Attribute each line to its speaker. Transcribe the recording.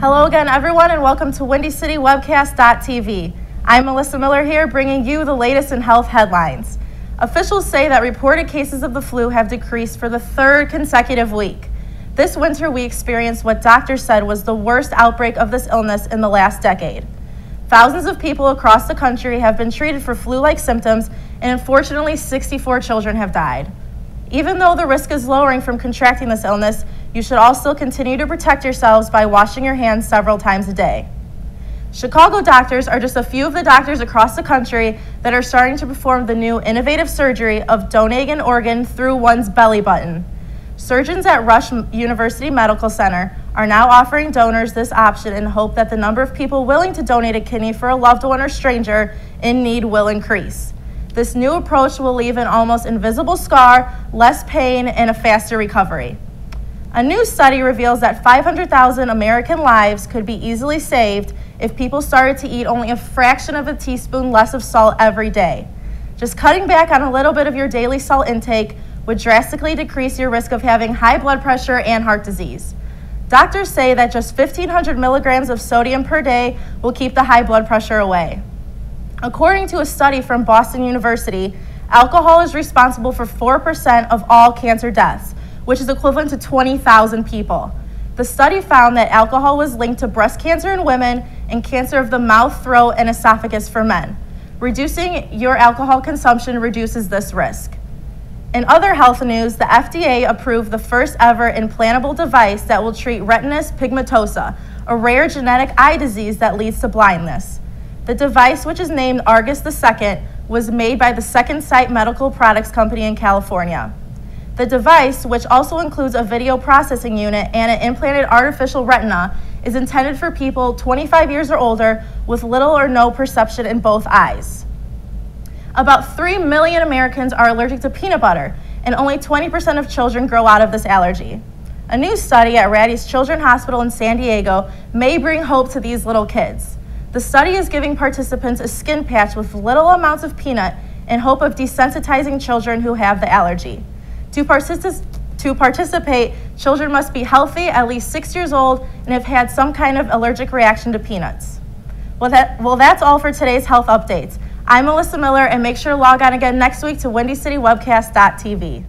Speaker 1: Hello again, everyone, and welcome to WindyCityWebcast.tv. I'm Melissa Miller here, bringing you the latest in health headlines. Officials say that reported cases of the flu have decreased for the third consecutive week. This winter, we experienced what doctors said was the worst outbreak of this illness in the last decade. Thousands of people across the country have been treated for flu-like symptoms, and unfortunately, 64 children have died. Even though the risk is lowering from contracting this illness, you should also continue to protect yourselves by washing your hands several times a day. Chicago doctors are just a few of the doctors across the country that are starting to perform the new innovative surgery of donating an organ through one's belly button. Surgeons at Rush University Medical Center are now offering donors this option in hope that the number of people willing to donate a kidney for a loved one or stranger in need will increase. This new approach will leave an almost invisible scar, less pain, and a faster recovery. A new study reveals that 500,000 American lives could be easily saved if people started to eat only a fraction of a teaspoon less of salt every day. Just cutting back on a little bit of your daily salt intake would drastically decrease your risk of having high blood pressure and heart disease. Doctors say that just 1,500 milligrams of sodium per day will keep the high blood pressure away. According to a study from Boston University, alcohol is responsible for 4% of all cancer deaths, which is equivalent to 20,000 people. The study found that alcohol was linked to breast cancer in women and cancer of the mouth, throat, and esophagus for men. Reducing your alcohol consumption reduces this risk. In other health news, the FDA approved the first ever implantable device that will treat retinitis pigmentosa, a rare genetic eye disease that leads to blindness. The device, which is named Argus II, was made by the Second Sight Medical Products Company in California. The device, which also includes a video processing unit and an implanted artificial retina, is intended for people 25 years or older with little or no perception in both eyes. About 3 million Americans are allergic to peanut butter, and only 20% of children grow out of this allergy. A new study at Rady's Children's Hospital in San Diego may bring hope to these little kids. The study is giving participants a skin patch with little amounts of peanut in hope of desensitizing children who have the allergy. To participate, children must be healthy, at least 6 years old, and have had some kind of allergic reaction to peanuts. Well, that's all for today's health updates. I'm Melissa Miller, and make sure to log on again next week to WindyCityWebcast.tv.